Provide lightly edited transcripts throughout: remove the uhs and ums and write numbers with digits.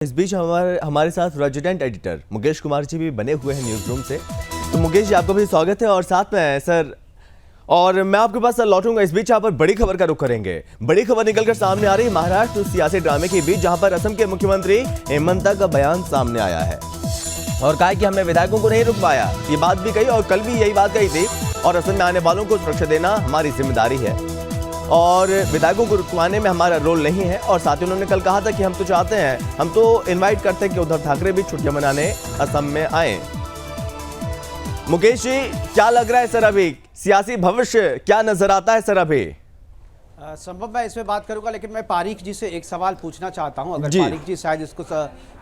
इस बीच हमारे साथ रेजिडेंट एडिटर मुकेश कुमार जी भी बने हुए हैं न्यूज़ रूम से। तो मुकेश जी, आपका भी स्वागत है और साथ में सर, और मैं आपके पास सर लौटूंगा। इस बीच यहाँ पर बड़ी खबर का रुख करेंगे। बड़ी खबर निकलकर सामने आ रही है महाराष्ट्र सियासी ड्रामे के बीच, जहां पर असम के मुख्यमंत्री हेमंत का बयान सामने आया है और कहा कि हमने विधायकों को नहीं रुकवाया। ये बात भी कही और कल भी यही बात कही थी, और असम में आने वालों को सुरक्षा देना हमारी जिम्मेदारी है और विधायकों को रुकवाने में हमारा रोल नहीं है। और साथ ही उन्होंने कल कहा था कि हम तो चाहते हैं, हम तो इनवाइट करते हैं कि उद्धव ठाकरे भी छुट्टियां मनाने असम में आए। मुकेश जी, क्या लग रहा है सर, अभी सियासी भविष्य क्या नजर आता है सर अभी? संभव मैं इसमें बात करूंगा, लेकिन मैं पारीक जी से एक सवाल पूछना चाहता हूं, अगर पारीक जी शायद इसको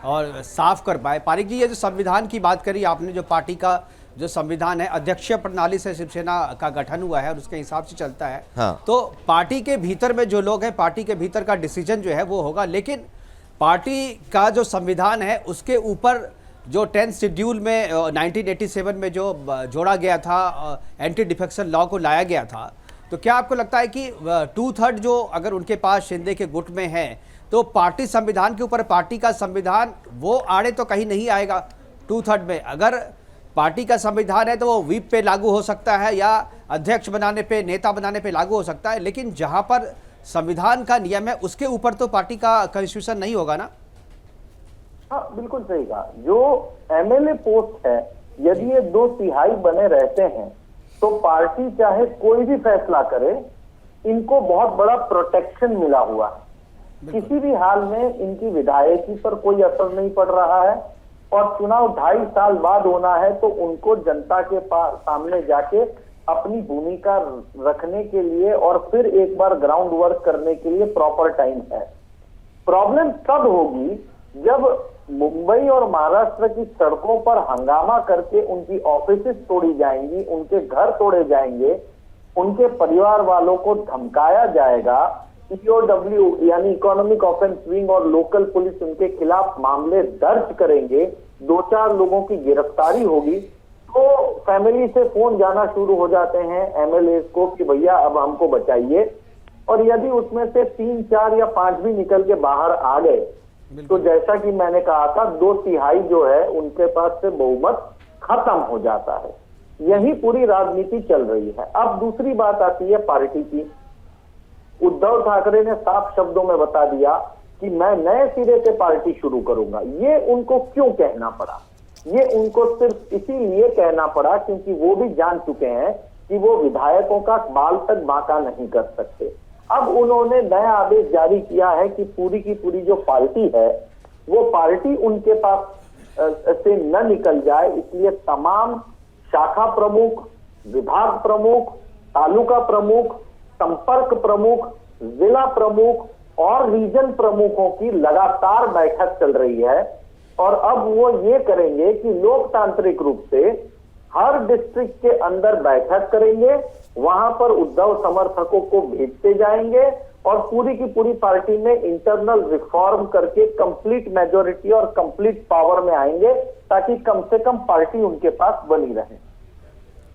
और साफ कर पाए। पारीक जी, ये जो संविधान की बात करी आपने, जो पार्टी का जो संविधान है अध्यक्षीय प्रणाली से शिवसेना का गठन हुआ है और उसके हिसाब से चलता है। हाँ। तो पार्टी के भीतर में जो लोग हैं, पार्टी के भीतर का डिसीजन जो है वो होगा, लेकिन पार्टी का जो संविधान है उसके ऊपर जो 10th शेड्यूल में 1987 में जो जोड़ा गया था, एंटी डिफेक्शन लॉ को लाया गया था, तो क्या आपको लगता है कि 2/3 जो अगर उनके पास शिंदे के गुट में है, तो पार्टी संविधान के ऊपर पार्टी का संविधान वो आड़े तो कहीं नहीं आएगा? 2/3 में अगर पार्टी का संविधान है तो वो व्हीप पे लागू हो सकता है या अध्यक्ष बनाने पे, नेता बनाने पे लागू हो सकता है, लेकिन जहां पर संविधान का नियम है उसके ऊपर तो पार्टी का कॉन्स्टिट्यूशन नहीं होगा ना? हाँ, बिल्कुल सही कहा। जो एमएलए पोस्ट है, यदि ये 2/3 बने रहते हैं तो पार्टी चाहे कोई भी फैसला करे, इनको बहुत बड़ा प्रोटेक्शन मिला हुआ है। किसी भी हाल में इनकी विधायकी पर कोई असर नहीं पड़ रहा है और चुनाव 2.5 साल बाद होना है तो उनको जनता के सामने जाके अपनी भूमिका रखने के लिए और फिर एक बार ग्राउंड वर्क करने के लिए प्रॉपर टाइम है। प्रॉब्लम तब होगी जब मुंबई और महाराष्ट्र की सड़कों पर हंगामा करके उनकी ऑफिसेस तोड़ी जाएंगी, उनके घर तोड़े जाएंगे, उनके परिवार वालों को धमकाया जाएगा, EOW यानी इकोनॉमिक ऑफेंस विंग और लोकल पुलिस उनके खिलाफ मामले दर्ज करेंगे, 2-4 लोगों की गिरफ्तारी होगी, तो फैमिली से फोन जाना शुरू हो जाते हैं एमएलए को कि भैया अब हमको बचाइए। और यदि उसमें से 3, 4 या 5 भी निकल के बाहर आ गए तो जैसा कि मैंने कहा था, 2/3 जो है उनके पास से बहुमत खत्म हो जाता है। यही पूरी राजनीति चल रही है। अब दूसरी बात आती है पार्टी की। उद्धव ठाकरे ने साफ शब्दों में बता दिया कि मैं नए सिरे से पार्टी शुरू करूंगा। ये उनको क्यों कहना पड़ा? ये उनको सिर्फ इसीलिए कहना पड़ा क्योंकि वो भी जान चुके हैं कि वो विधायकों का बाल तक बांका नहीं कर सकते। अब उन्होंने नया आदेश जारी किया है कि पूरी की पूरी जो पार्टी है वो पार्टी उनके पास से न निकल जाए, इसलिए तमाम शाखा प्रमुख, विभाग प्रमुख, तालुका प्रमुख, संपर्क प्रमुख, जिला प्रमुख और रीजन प्रमुखों की लगातार बैठक चल रही है। और अब वो ये करेंगे कि लोकतांत्रिक रूप से हर डिस्ट्रिक्ट के अंदर बैठक करेंगे, वहां पर उद्धव समर्थकों को भेजते जाएंगे और पूरी की पूरी पार्टी में इंटरनल रिफॉर्म करके कंप्लीट मेजॉरिटी और कंप्लीट पावर में आएंगे, ताकि कम से कम पार्टी उनके पास बनी रहे।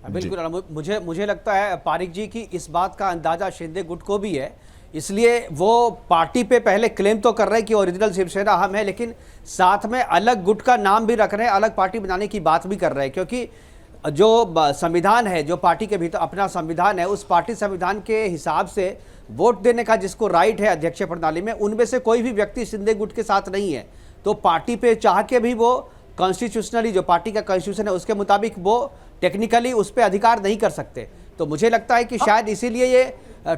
बिल्कुल, मुझे लगता है पारिक जी की इस बात का अंदाजा शिंदे गुट को भी है, इसलिए वो पार्टी पे पहले क्लेम तो कर रहे हैं कि ओरिजिनल शिवसेना हम है, लेकिन साथ में अलग गुट का नाम भी रख रहे हैं, अलग पार्टी बनाने की बात भी कर रहे हैं, क्योंकि जो संविधान है, जो पार्टी के भीतर अपना संविधान है, उस पार्टी संविधान के हिसाब से वोट देने का जिसको राइट है अध्यक्षीय प्रणाली में, उनमें से कोई भी व्यक्ति शिंदे गुट के साथ नहीं है। तो पार्टी पे चाह के भी वो कॉन्स्टिट्यूशनली, जो पार्टी का कॉन्स्टिट्यूशन है उसके मुताबिक वो टेक्निकली उस पर अधिकार नहीं कर सकते। तो मुझे लगता है कि शायद इसीलिए ये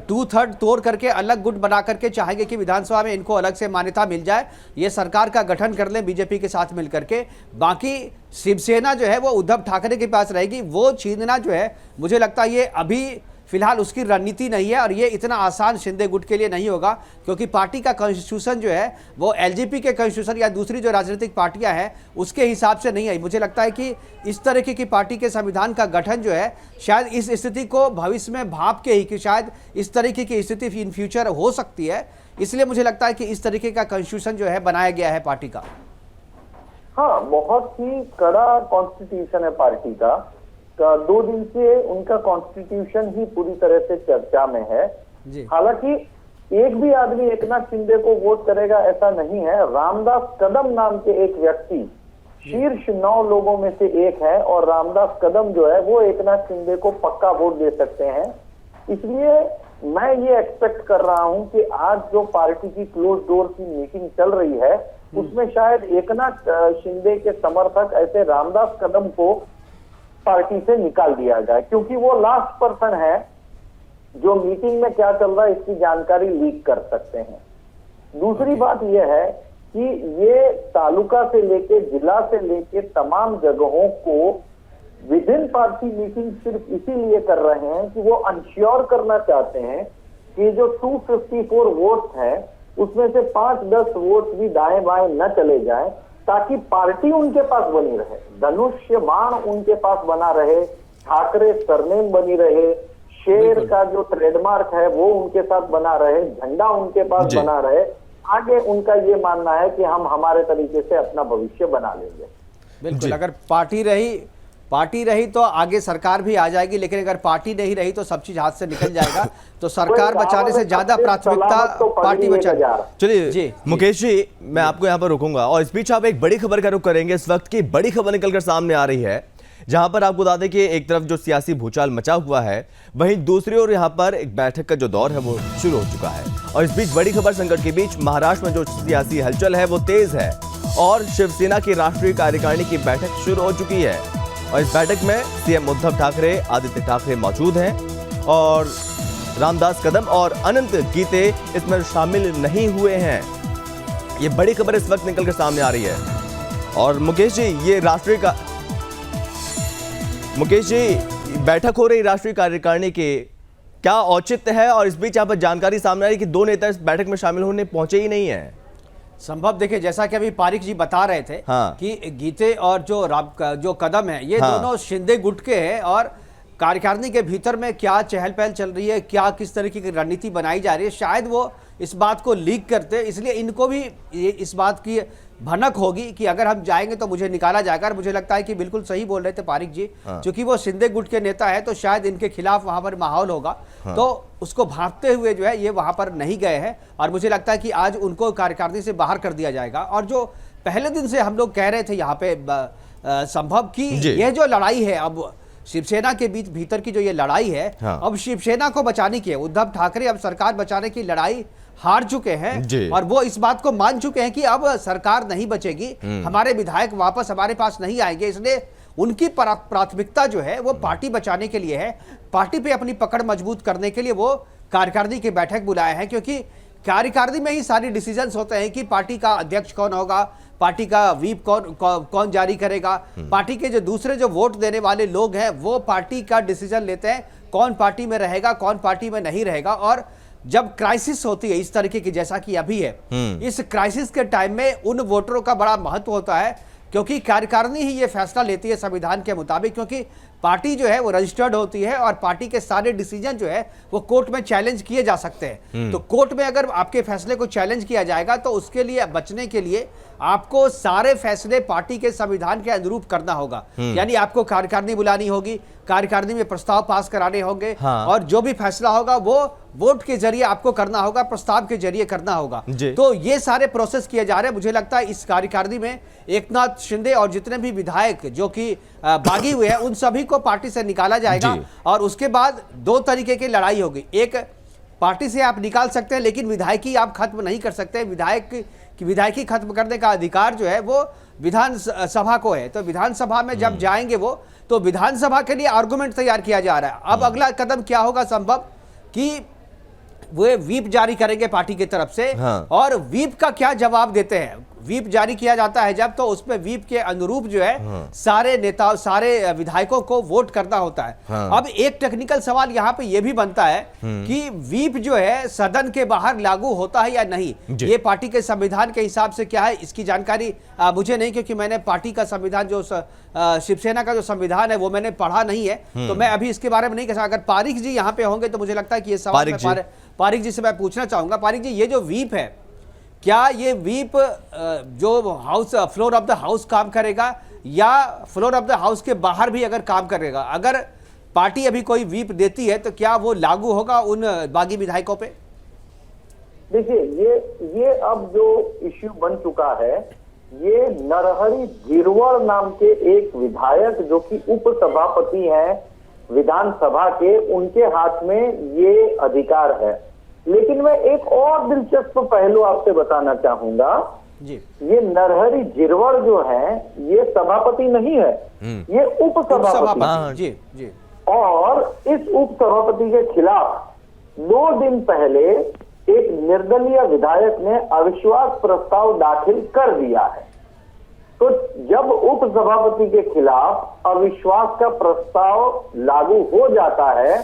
2/3 तोड़ करके अलग गुट बना करके चाहेंगे कि विधानसभा में इनको अलग से मान्यता मिल जाए, ये सरकार का गठन कर लें बीजेपी के साथ मिलकर के। बाकी शिवसेना जो है वो उद्धव ठाकरे के पास रहेगी, वो छीनना जो है मुझे लगता है ये अभी फिलहाल उसकी रणनीति नहीं है और ये इतना आसान शिंदे गुट के लिए नहीं होगा, क्योंकि पार्टी का कॉन्स्टिट्यूशन जो है वो एलजेपी के कॉन्स्टिट्यूशन या दूसरी जो राजनीतिक पार्टियां हैं उसके हिसाब से नहीं है। मुझे लगता है कि इस तरीके की पार्टी के संविधान का गठन जो है शायद इस स्थिति को भविष्य में भाप के ही कि शायद इस तरीके की स्थिति इन फ्यूचर हो सकती है, इसलिए मुझे लगता है कि इस तरीके का कॉन्स्टिट्यूशन जो है बनाया गया है पार्टी का। हाँ, बहुत ही कड़ा कॉन्स्टिट्यूशन है पार्टी का। 2 दिन से उनका कॉन्स्टिट्यूशन ही पूरी तरह से चर्चा में है। हालांकि एक भी आदमी एकनाथ शिंदे को वोट करेगा ऐसा नहीं है। रामदास कदम नाम के एक व्यक्ति शीर्ष 9 लोगों में से एक है और रामदास कदम जो है वो एकनाथ शिंदे को पक्का वोट दे सकते हैं। इसलिए मैं ये एक्सपेक्ट कर रहा हूं कि आज जो पार्टी की क्लोज डोर की मीटिंग चल रही है उसमें शायद एकनाथ शिंदे के समर्थक ऐसे रामदास कदम को पार्टी से निकाल दिया जाए, क्योंकि वो लास्ट पर्सन है जो मीटिंग में क्या चल रहा है इसकी जानकारी लीक कर सकते हैं। दूसरी बात यह है कि ये तालुका से लेके जिला से लेके तमाम जगहों को विभिन्न पार्टी मीटिंग सिर्फ इसीलिए कर रहे हैं कि वो अंश्योर करना चाहते हैं कि जो 254 वोट्स हैं उसमें से 5-10 वोट भी दाएं बाएं न चले जाएं, ताकि पार्टी उनके पास बनी रहे, धनुष्य बाण उनके पास बना रहे, ठाकरे सरनेम बनी रहे, शेर का जो ट्रेडमार्क है वो उनके साथ बना रहे, झंडा उनके पास बना रहे। आगे उनका ये मानना है कि हम हमारे तरीके से अपना भविष्य बना लेंगे। बिल्कुल, अगर पार्टी रही तो आगे सरकार भी आ जाएगी, लेकिन अगर पार्टी नहीं रही तो सब चीज हाथ से निकल जाएगा। तो सरकार बचाने से ज्यादा प्राथमिकता पार्टी बचाने। चलिए मुकेश जी, मैं आपको यहाँ पर रोकूंगा और इस बीच आप एक बड़ी खबर का रुख करेंगे। इस वक्त की बड़ी खबर निकलकर सामने आ रही है, जहां पर आपको बता दें कि एक तरफ जो सियासी भूचाल मचा हुआ है, वहीं दूसरी ओर यहां पर एक बैठक का जो दौर है वो शुरू हो चुका है। और इस बीच बड़ी खबर संकट के बीच महाराष्ट्र में जो सियासी हलचल है वो तेज है और शिवसेना की राष्ट्रीय कार्यकारिणी की बैठक शुरू हो चुकी है। और इस बैठक में सीएम उद्धव ठाकरे, आदित्य ठाकरे मौजूद हैं और रामदास कदम और अनंत गीते इसमें शामिल नहीं हुए हैं। ये बड़ी खबर इस वक्त निकलकर सामने आ रही है। और मुकेश जी, ये बैठक हो रही राष्ट्रीय कार्यकारिणी के, क्या औचित्य है? और इस बीच यहाँ पर जानकारी सामने आ रही है कि 2 नेता इस बैठक में शामिल होने पहुंचे ही नहीं है। संभव, देखिए जैसा कि अभी पारिक जी बता रहे थे कि गीते और जो कदम है ये दोनों शिंदे गुट के हैं और कार्यकारिणी के भीतर में क्या चहल पहल चल रही है, क्या किस तरीके की रणनीति बनाई जा रही है, शायद वो इस बात को लीक करते, इसलिए इनको भी इस बात की भनक होगी कि अगर हम जाएंगे तो मुझे निकाला जाएगा। और मुझे लगता है कि बिल्कुल सही बोल रहे थे पारिक जी, क्योंकि वो शिंदे गुट के नेता है तो शायद इनके खिलाफ वहां पर माहौल होगा, तो उसको भांपते हुए जो है ये वहां पर नहीं गए हैं। और मुझे लगता है कि आज उनको कार्यकारिणी से बाहर कर दिया जाएगा। और जो पहले दिन से हम लोग कह रहे थे यहाँ पे संभव की यह जो लड़ाई है अब शिवसेना के बीच भीतर की जो ये लड़ाई है, अब शिवसेना को बचाने की है। उद्धव ठाकरे अब सरकार बचाने की लड़ाई हार चुके हैं और वो इस बात को मान चुके हैं कि अब सरकार नहीं बचेगी, हमारे विधायक वापस हमारे पास नहीं आएंगे। इसलिए उनकी प्राथमिकता जो है वो पार्टी बचाने के लिए है, पार्टी पे अपनी पकड़ मजबूत करने के लिए वो कार्यकारिणी की बैठक बुलाए हैं, क्योंकि कार्यकारिणी में ही सारी डिसीजंस होते हैं कि पार्टी का अध्यक्ष कौन होगा, पार्टी का व्हीप कौन जारी करेगा, पार्टी के जो दूसरे जो वोट देने वाले लोग हैं वो पार्टी का डिसीजन लेते हैं, कौन पार्टी में रहेगा कौन पार्टी में नहीं रहेगा। और जब क्राइसिस होती है इस तरीके की जैसा कि अभी है, इस क्राइसिस के टाइम में उन वोटरों का बड़ा महत्व होता है, क्योंकि कार्यकारिणी ही ये फैसला लेती है संविधान के मुताबिक, क्योंकि पार्टी जो है वो रजिस्टर्ड होती है और पार्टी के सारे डिसीजन जो है वो कोर्ट में चैलेंज किए जा सकते हैं। तो कोर्ट में अगर आपके फैसले को चैलेंज किया जाएगा तो उसके लिए बचने के लिए आपको सारे फैसले पार्टी के संविधान के अनुरूप करना होगा। यानी आपको कार्यकारिणी बुलानी होगी, कार्यकारिणी में प्रस्ताव पास कराने होंगे और जो भी फैसला होगा वो वोट के जरिए आपको करना होगा, प्रस्ताव के जरिए करना होगा। तो ये सारे प्रोसेस किए जा रहे हैं। मुझे लगता है इस कार्यकारिणी में एकनाथ शिंदे और जितने भी विधायक जो कि बागी हुए हैं उन सभी को पार्टी से निकाला जाएगा और उसके बाद 2 तरीके की लड़ाई होगी। एक, पार्टी से आप निकाल सकते हैं लेकिन विधायकी आप खत्म नहीं कर सकते। विधायकी खत्म करने का अधिकार जो है वो विधानसभा को है। तो विधानसभा में जब जाएंगे वो, तो विधानसभा के लिए आर्गुमेंट तैयार किया जा रहा है। अब अगला कदम क्या होगा संभव कि वो व्हीप जारी करेंगे पार्टी की तरफ से और व्हीप का क्या जवाब देते हैं। व्हीप जारी किया जाता है जब, तो उसमें व्हीप के अनुरूप जो है सारे नेताओं सारे विधायकों को वोट करना होता है। अब एक टेक्निकल सवाल यहाँ पे ये भी बनता है कि व्हीप जो है सदन के बाहर लागू होता है या नहीं, ये पार्टी के संविधान के हिसाब से क्या है इसकी जानकारी मुझे नहीं, क्योंकि मैंने पार्टी का संविधान जो शिवसेना का जो संविधान है वो मैंने पढ़ा नहीं है, तो मैं अभी इसके बारे में नहीं कह सकता। अगर पारिक जी यहाँ पे होंगे तो मुझे लगता है कि ये सवाल पारिक जी से मैं पूछना चाहूंगा। पारिक जी, ये जो व्हीप है, क्या ये व्हीप जो house floor of the house काम करेगा या फ्लोर ऑफ द हाउस के बाहर भी अगर काम करेगा? अगर पार्टी अभी कोई व्हीप देती है तो क्या वो लागू होगा उन बागी विधायकों पे? देखिए ये अब जो इश्यू बन चुका है, ये नरहरि झिरवल नाम के एक विधायक जो कि उप सभापति हैं विधानसभा के, उनके हाथ में ये अधिकार है। लेकिन मैं एक और दिलचस्प पहलू आपसे बताना चाहूंगा जी। ये नरहरि झिरवल जो है ये सभापति नहीं है, ये उप सभापति। जी जी। और इस उप सभापति के खिलाफ 2 दिन पहले एक निर्दलीय विधायक ने अविश्वास प्रस्ताव दाखिल कर दिया है। तो जब उप सभापति के खिलाफ अविश्वास का प्रस्ताव लागू हो जाता है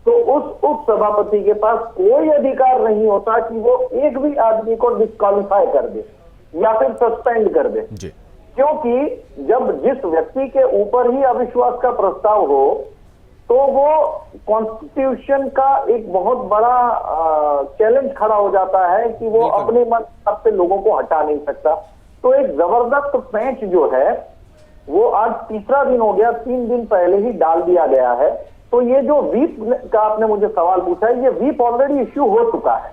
तो उस उप सभापति के पास कोई अधिकार नहीं होता कि वो एक भी आदमी को डिस्क्वालीफाई कर दे या फिर सस्पेंड कर दे जी। क्योंकि जब जिस व्यक्ति के ऊपर ही अविश्वास का प्रस्ताव हो तो वो कॉन्स्टिट्यूशन का एक बहुत बड़ा चैलेंज खड़ा हो जाता है कि वो अपने मन से लोगों को हटा नहीं सकता। तो एक जबरदस्त पेंच जो है वो आज तीसरा दिन हो गया, 3 दिन पहले ही डाल दिया गया है। तो ये जो वीप का आपने मुझे सवाल पूछा है, ये वीप ऑलरेडी इश्यू हो चुका है,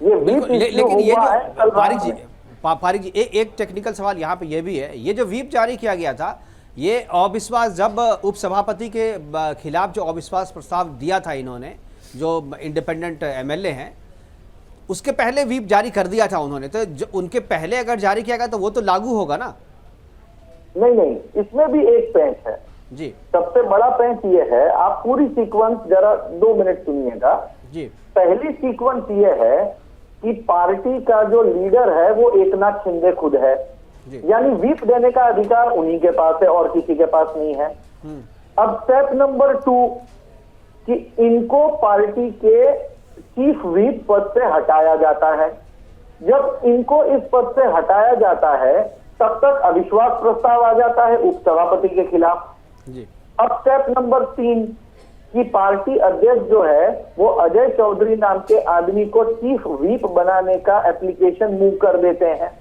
ये वीप इश्यू हुआ है कल पारिक जी एक टेक्निकल सवाल यहाँ पे ये भी है, ये जो व्हीप जारी किया गया था, ये अविश्वास जब उपसभापति के खिलाफ जो अविश्वास प्रस्ताव दिया था इन्होंने, जो इंडिपेंडेंट एमएलए हैं, उसके पहले व्हीप जारी कर दिया था उन्होंने, तो उनके पहले अगर जारी किया गया तो वो तो लागू होगा ना? नहीं, इसमें भी एक पेंच है जी। सबसे बड़ा पेंच ये है, आप पूरी सीक्वेंस जरा 2 मिनट सुनिएगा जी। पहली सीक्वेंस ये है कि पार्टी का जो लीडर है वो एकनाथ शिंदे खुद है, यानी व्हीप देने का अधिकार उन्हीं के पास है और किसी के पास नहीं है। अब स्टेप नंबर 2 कि इनको पार्टी के चीफ व्हीप पद से हटाया जाता है। जब इनको इस पद से हटाया जाता है तब तक अविश्वास प्रस्ताव आ जाता है उप सभापति के खिलाफ जी। अब स्टेप नंबर 3 कि पार्टी अध्यक्ष जो है वो अजय चौधरी नाम के आदमी को चीफ व्हीप बनाने का एप्लीकेशन मूव कर देते हैं।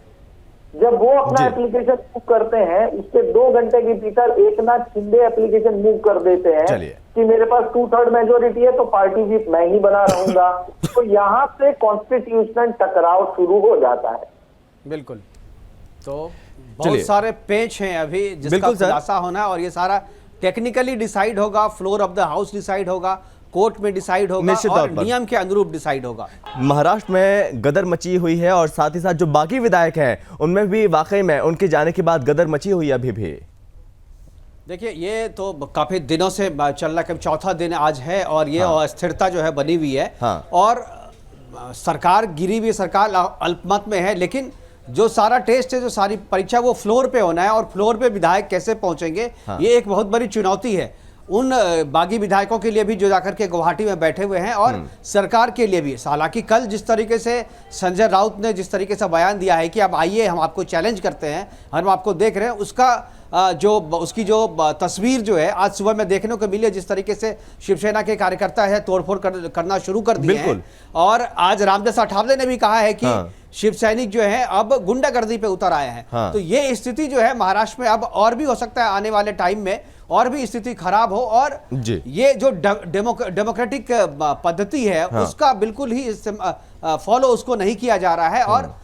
जब वो अपना एप्लीकेशन मूव करते हैं उसके 2 घंटे के भीतर एकनाथ शिंदे एप्लीकेशन मूव कर देते हैं कि मेरे पास 2/3 मेजोरिटी है तो पार्टी व्हीप मैं ही बना रहूंगा। तो यहाँ से कॉन्स्टिट्यूशनल टकराव शुरू हो जाता है। बिल्कुल। तो बहुत सारे पेच हैं अभी जिसका खुलासा होना है और ये सारा टेक्निकली डिसाइड होगा, floor of the house decide होगा, कोर्ट में डिसाइड होगा और नियम के अनुरूप डिसाइड होगा। महाराष्ट्र में गदर मची हुई है और साथ ही साथ जो बाकी विधायक हैं उनमें भी वाकई में उनके जाने के बाद गदर मची हुई है अभी भी। देखिए ये तो काफी दिनों से चल रहा है, 4था दिन आज है और ये अस्थिरता जो है बनी हुई है। और सरकार गिरी हुई, सरकार अल्पमत में है, लेकिन जो सारा टेस्ट है, जो सारी परीक्षा वो फ्लोर पे होना है और फ्लोर पे विधायक कैसे पहुंचेंगे ये एक बहुत बड़ी चुनौती है उन बागी विधायकों के लिए भी जो जाकर के गुवाहाटी में बैठे हुए हैं और सरकार के लिए भी। हालांकि कल जिस तरीके से संजय राउत ने जिस तरीके से बयान दिया है कि अब आइए हम आपको चैलेंज करते हैं, हम आपको देख रहे हैं, उसका उसकी जो तस्वीर जो है आज सुबह में देखने को मिली है, जिस तरीके से शिवसेना के कार्यकर्ता है तोड़फोड़ करना शुरू कर दिए हैं। और आज रामदास अठावले ने भी कहा है कि शिव सैनिक जो है अब गुंडागर्दी पे उतर आए हैं। तो ये स्थिति जो है महाराष्ट्र में अब और भी हो सकता है आने वाले टाइम में और भी स्थिति खराब हो और ये जो डेमोक्रेटिक पद्धति है उसका बिल्कुल ही फॉलो उसको नहीं किया जा रहा है। और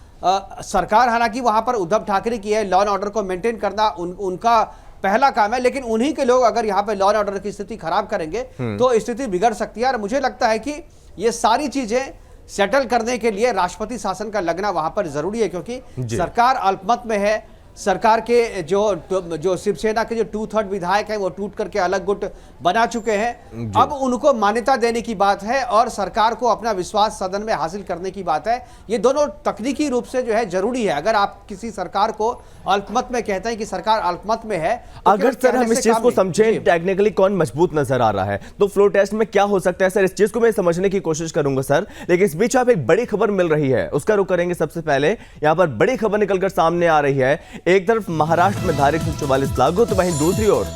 सरकार हालांकि वहां पर उद्धव ठाकरे की है, लॉ एंड ऑर्डर को मेंटेन करना उनका पहला काम है, लेकिन उन्हीं के लोग अगर यहाँ पे लॉ एंड ऑर्डर की स्थिति खराब करेंगे तो स्थिति बिगड़ सकती है। और मुझे लगता है कि ये सारी चीजें सेटल करने के लिए राष्ट्रपति शासन का लगना वहां पर जरूरी है, क्योंकि सरकार अल्पमत में है। सरकार के जो शिवसेना के जो 2/3 विधायक हैं वो टूट करके अलग गुट बना चुके हैं। अब उनको मान्यता देने की बात है और सरकार को अपना विश्वास सदन में हासिल करने की बात है। ये दोनों तकनीकी रूप से जो है जरूरी है। अगर आप किसी सरकार को अल्पमत में कहते हैं कि सरकार अल्पमत में है, तो अगर सर हम इस चीज को समझें टेक्निकली कौन मजबूत नजर आ रहा है तो फ्लो टेस्ट में क्या हो सकता है सर, इस चीज को मैं समझने की कोशिश करूंगा सर। लेकिन इस बीच आप एक बड़ी खबर मिल रही है उसका रुख करेंगे। सबसे पहले यहाँ पर बड़ी खबर निकलकर सामने आ रही है। एक तरफ महाराष्ट्र में धारा 144 लागू तो वहीं दूसरी ओर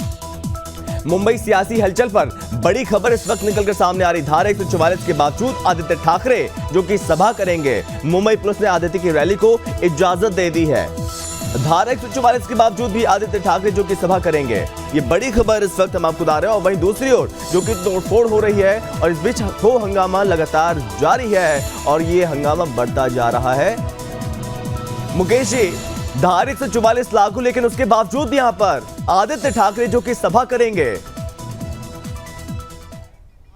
मुंबई सियासी हलचल पर बड़ी खबर इस वक्त निकलकर सामने आ रही। धारा 144 के बावजूद आदित्य ठाकरे जो कि सभा करेंगे, मुंबई पुलिस ने आदित्य की रैली को इजाजत दे दी है। धारा 144 के बावजूद भी आदित्य ठाकरे जो कि सभा करेंगे, ये बड़ी खबर इस वक्त हम आपको बता रहे हैं। और वहीं दूसरी ओर जो कि तोड़फोड़ हो रही है और इस बीच हो हंगामा लगातार जारी है और ये हंगामा बढ़ता जा रहा है। मुकेश जी, धारा 144 लागू, लेकिन उसके बावजूद भी यहां पर आदित्य ठाकरे जो कि सभा करेंगे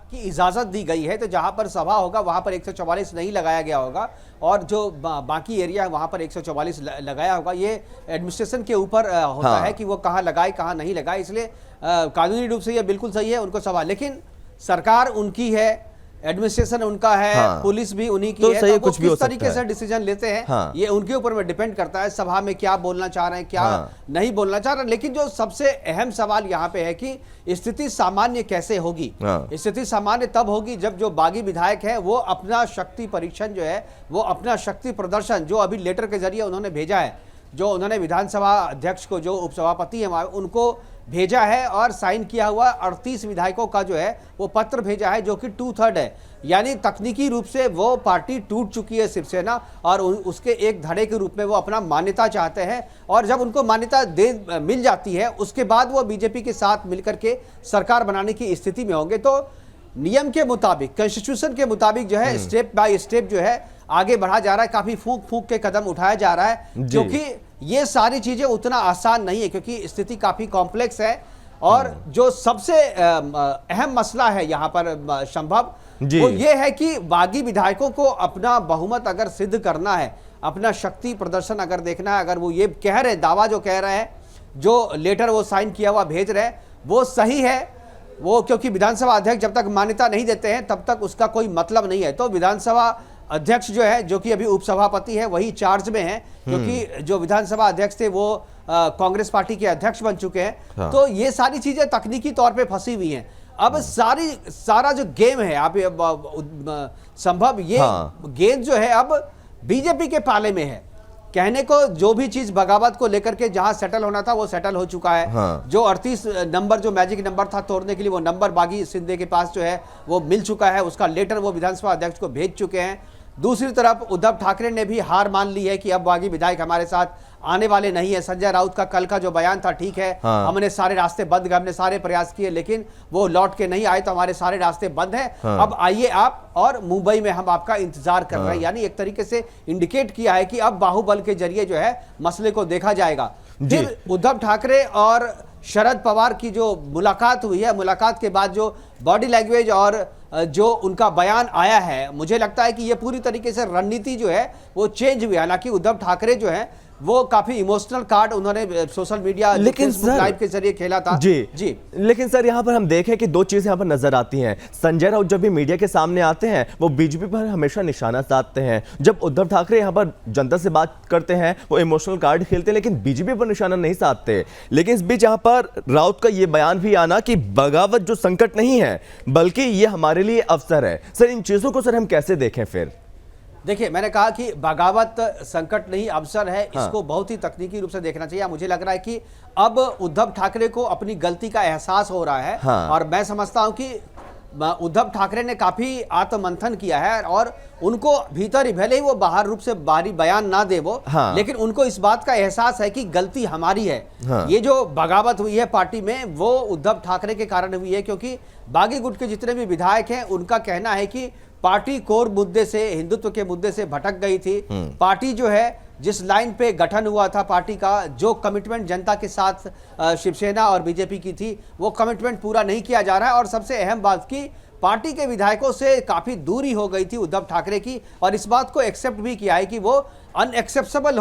की इजाजत दी गई है, तो जहां पर सभा होगा वहां पर 144 नहीं लगाया गया होगा और जो बाकी एरिया है वहां पर 144 लगाया होगा। ये एडमिनिस्ट्रेशन के ऊपर होता है कि वो कहां लगाए कहां नहीं लगाए, इसलिए कानूनी रूप से ये बिल्कुल सही है उनको सभा, लेकिन सरकार उनकी है, एडमिनिस्ट्रेशन उनका है, पुलिस भी उन्हीं की है, तो कुछ भी किस तरीके से डिसीजन लेते हैं ये उनके ऊपर में डिपेंड करता है, सभा में क्या बोलना चाह रहे हैं क्या नहीं बोलना चाह रहे हैं। लेकिन जो सबसे अहम सवाल यहाँ पे है कि स्थिति सामान्य कैसे होगी। स्थिति सामान्य तब होगी जब जो बागी विधायक है वो अपना शक्ति परीक्षण जो है, वो अपना शक्ति प्रदर्शन जो अभी लेटर के जरिए उन्होंने भेजा है, जो उन्होंने विधानसभा अध्यक्ष को, जो उपसभापति है उनको भेजा है और साइन किया हुआ 38 विधायकों का जो है वो पत्र भेजा है, जो कि 2/3 है। यानी तकनीकी रूप से वो पार्टी टूट चुकी है शिवसेना, और उसके एक धड़े के रूप में वो अपना मान्यता चाहते हैं, और जब उनको मान्यता मिल जाती है उसके बाद वो बीजेपी के साथ मिलकर के सरकार बनाने की स्थिति में होंगे। तो नियम के मुताबिक, कॉन्स्टिट्यूशन के मुताबिक जो है स्टेप बाय स्टेप जो है आगे बढ़ा जा रहा है, काफी फूंक फूंक के कदम उठाया जा रहा है, क्योंकि ये सारी चीजें उतना आसान नहीं है, क्योंकि स्थिति काफी कॉम्प्लेक्स है। और जो सबसे अहम मसला है यहाँ पर संभव, वो ये है कि बागी विधायकों को अपना बहुमत अगर सिद्ध करना है, अपना शक्ति प्रदर्शन अगर देखना है, अगर वो ये कह रहे, दावा जो कह रहे हैं, जो लेटर वो साइन किया हुआ भेज रहे हैं वो सही है, वो क्योंकि विधानसभा अध्यक्ष जब तक मान्यता नहीं देते हैं तब तक उसका कोई मतलब नहीं है। तो विधानसभा अध्यक्ष जो है, जो कि अभी उपसभापति है, वही चार्ज में है, क्योंकि जो विधानसभा अध्यक्ष थे वो कांग्रेस पार्टी के अध्यक्ष बन चुके हैं। तो ये सारी चीजें तकनीकी तौर पे फंसी हुई हैं। अब सारा जो गेम है आप संभव ये गेम जो है अब बीजेपी के पाले में है। कहने को जो भी चीज बगावत को लेकर के जहां सेटल होना था वो सेटल हो चुका है। जो 38 नंबर जो मैजिक नंबर था तोड़ने के लिए, वो नंबर बागी शिंदे के पास जो है वो मिल चुका है, उसका लेटर वो विधानसभा अध्यक्ष को भेज चुके हैं। दूसरी तरफ उद्धव ठाकरे ने भी हार मान ली है कि अब बागी विधायक हमारे साथ आने वाले नहीं है। संजय राउत का कल का जो बयान था, ठीक है, हमने सारे रास्ते बंद किए, हमने सारे प्रयास किए, लेकिन वो लौट के नहीं आए, तो हमारे सारे रास्ते बंद हैं। अब आइए आप, और मुंबई में हम आपका इंतजार कर रहे हैं। यानी एक तरीके से इंडिकेट किया है कि अब बाहुबल के जरिए जो है मसले को देखा जाएगा। फिर उद्धव ठाकरे और शरद पवार की जो मुलाकात हुई है, मुलाकात के बाद जो बॉडी लैंग्वेज और जो उनका बयान आया है, मुझे लगता है कि ये पूरी तरीके से रणनीति जो है वो चेंज हुई। हालांकि उद्धव ठाकरे जो है वो काफी इमोशनल कार्ड उन्होंने सोशल मीडिया, लेकिन लाइव के जरिए खेला था। जी लेकिन सर यहाँ पर हम देखें कि दो चीजें यहाँ पर नजर आती हैं। संजय राउत जब भी मीडिया के सामने आते हैं वो बीजेपी पर हमेशा निशाना साधते हैं। जब उद्धव ठाकरे यहाँ पर जनता से बात करते हैं वो इमोशनल कार्ड खेलते हैं, लेकिन बीजेपी पर निशाना नहीं साधते। लेकिन इस बीच यहाँ पर राउत का ये बयान भी आना कि बगावत जो संकट नहीं है बल्कि ये हमारे लिए अवसर है। सर इन चीजों को सर हम कैसे देखें? फिर देखिए, मैंने कहा कि बगावत संकट नहीं अवसर है, इसको बहुत ही तकनीकी रूप से देखना चाहिए। मुझे लग रहा है कि अब उद्धव ठाकरे को अपनी गलती का एहसास हो रहा है। और मैं समझता हूं कि उद्धव ठाकरे ने काफी आत्ममंथन किया है, और उनको भीतर ही, भले ही वो बाहर रूप से बाहरी बयान ना दे वो, लेकिन उनको इस बात का एहसास है कि गलती हमारी है। ये जो बगावत हुई है पार्टी में वो उद्धव ठाकरे के कारण हुई है, क्योंकि बागी गुट के जितने भी विधायक हैं उनका कहना है कि पार्टी कोर मुद्दे से, हिंदुत्व के मुद्दे से भटक गई थी। पार्टी जो है जिस लाइन पे गठन हुआ था पार्टी का, जो कमिटमेंट जनता के साथ शिवसेना और बीजेपी की थी, वो कमिटमेंट पूरा नहीं किया जा रहा है। और सबसे अहम बात की, पार्टी के विधायकों से काफी दूरी हो गई थी उद्धव ठाकरे की, और इस बात को एक्सेप्ट भी किया है कि वो अनएक्सेसिबल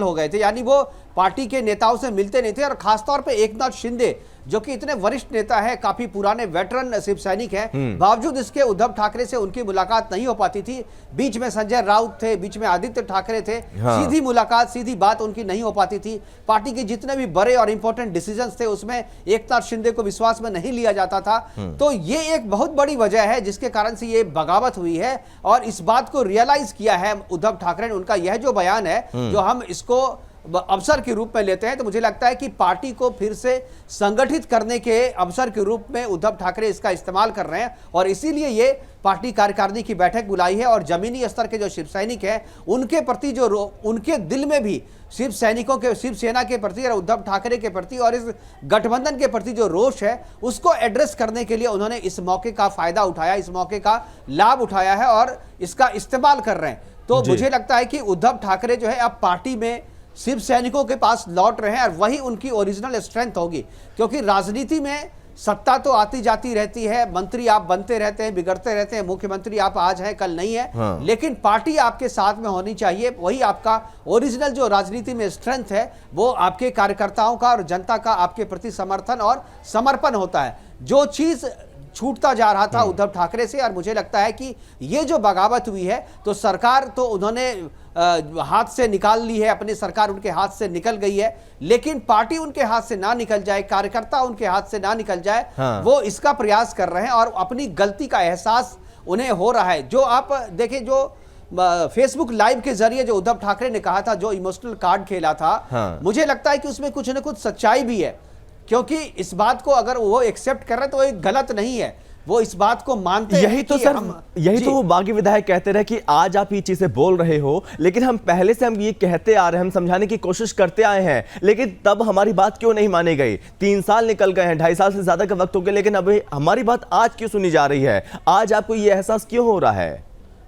हो गए थे। यानी वो पार्टी के नेताओं से मिलते नहीं थे। और खासतौर पे एकनाथ शिंदे जो कि इतने वरिष्ठ नेता है, काफी पुराने वेटरन शिव सैनिक हैं, बावजूद इसके उद्धव ठाकरे से उनकी मुलाकात नहीं हो पाती थी। बीच में संजय राउत थे, बीच में आदित्य ठाकरे थे, सीधी मुलाकात, सीधी बात उनकी नहीं हो पाती थी। पार्टी के जितने भी बड़े और इंपॉर्टेंट डिसीजंस थे उसमें एकनाथ शिंदे को विश्वास में नहीं लिया जाता था। तो ये एक बहुत बड़ी वजह है जिसके कारण से ये बगावत हुई है। और इस बात को रियलाइज किया है उद्धव ठाकरे ने। उनका यह जो बयान है, जो हम इसको अवसर के रूप में लेते हैं, तो मुझे लगता है कि पार्टी को फिर से संगठित करने के अवसर के रूप में उद्धव ठाकरे इसका इस्तेमाल कर रहे हैं और इसीलिए ये पार्टी कार्यकारिणी की बैठक बुलाई है। और जमीनी स्तर के जो शिव सैनिक हैं उनके प्रति जो उनके दिल में भी शिव सैनिकों के, शिवसेना के प्रति और उद्धव ठाकरे के प्रति और इस गठबंधन के प्रति जो रोष है उसको एड्रेस करने के लिए उन्होंने इस मौके का फायदा उठाया, इस मौके का लाभ उठाया है और इसका इस्तेमाल कर रहे हैं। तो मुझे लगता है कि उद्धव ठाकरे जो है अब पार्टी में शिव सैनिकों के पास लौट रहे हैं और वही उनकी ओरिजिनल स्ट्रेंथ होगी, क्योंकि राजनीति में सत्ता तो आती जाती रहती है, मंत्री आप बनते रहते हैं, बिगड़ते रहते हैं, मुख्यमंत्री आप आज हैं कल नहीं है, हाँ। लेकिन पार्टी आपके साथ में होनी चाहिए। वही आपका ओरिजिनल जो राजनीति में स्ट्रेंथ है वो आपके कार्यकर्ताओं का और जनता का आपके प्रति समर्थन और समर्पण होता है, जो चीज छूटता जा रहा था उद्धव ठाकरे से। और मुझे लगता है कि ये जो बगावत हुई है तो सरकार तो उन्होंने हाथ से निकाल ली है, अपनी सरकार उनके हाथ से निकल गई है, लेकिन पार्टी उनके हाथ से ना निकल जाए, कार्यकर्ता उनके हाथ से ना निकल जाए, हाँ। वो इसका प्रयास कर रहे हैं और अपनी गलती का एहसास उन्हें हो रहा है। जो आप देखें, जो फेसबुक लाइव के जरिए जो उद्धव ठाकरे ने कहा था, जो इमोशनल कार्ड खेला था, हाँ। मुझे लगता है कि उसमें कुछ न कुछ सच्चाई भी है, क्योंकि इस बात को अगर वो एक्सेप्ट कर रहे हैं तो ये गलत नहीं है, वो इस बात को मानते हैं। यही तो सर, यही तो वो बागी विधायक कहते रहे कि आज आप ये चीजें बोल रहे हो, लेकिन हम पहले से हम ये कहते आ रहे हैं, हम समझाने की कोशिश करते आए हैं, लेकिन तब हमारी बात क्यों नहीं मानी गई? 3 साल निकल गए हैं, 2.5 साल से ज्यादा का वक्त हो गया, लेकिन अभी हमारी बात आज क्यों सुनी जा रही है? आज आपको ये एहसास क्यों हो रहा है?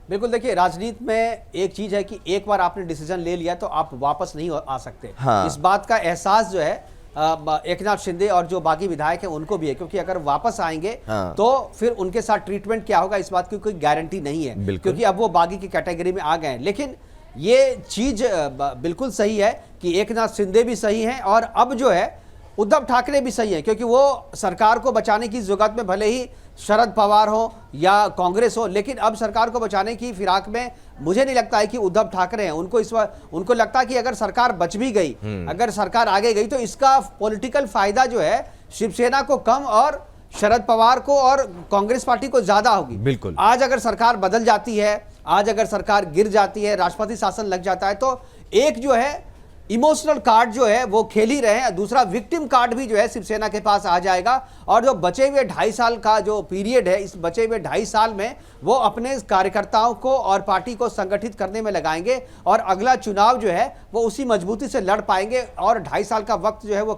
बिल्कुल, देखिए राजनीति में एक चीज है कि एक बार आपने डिसीजन ले लिया तो आप वापस नहीं आ सकते। हाँ। इस बात का एहसास जो है एकनाथ शिंदे और जो बाकी विधायक हैं उनको भी है, क्योंकि अगर वापस आएंगे हाँ। तो फिर उनके साथ ट्रीटमेंट क्या होगा इस बात की कोई गारंटी नहीं है, क्योंकि अब वो बागी की कैटेगरी में आ गए हैं। लेकिन ये चीज बिल्कुल सही है कि एकनाथ शिंदे भी सही हैं और अब जो है उद्धव ठाकरे भी सही है, क्योंकि वो सरकार को बचाने की जुगत में भले ही शरद पवार हो या कांग्रेस हो, लेकिन अब सरकार को बचाने की फिराक में मुझे नहीं लगता है कि उद्धव ठाकरे हैं। उनको लगता है कि अगर सरकार बच भी गई, अगर सरकार आगे गई तो इसका पॉलिटिकल फायदा जो है शिवसेना को कम और शरद पवार को और कांग्रेस पार्टी को ज्यादा होगी। बिल्कुल। आज अगर सरकार बदल जाती है, आज अगर सरकार गिर जाती है, राष्ट्रपति शासन लग जाता है, तो एक जो है इमोशनल कार्ड जो है वो खेल ही रहे हैं, दूसरा विक्टिम कार्ड भी जो है शिवसेना के पास आ जाएगा। और जो बचे हुए 2.5 साल का जो पीरियड है, इस बचे हुए 2.5 साल में वो अपने कार्यकर्ताओं को और पार्टी को संगठित करने में लगाएंगे और अगला चुनाव जो है वो उसी मजबूती से लड़ पाएंगे। और 2.5 साल का वक्त जो है वो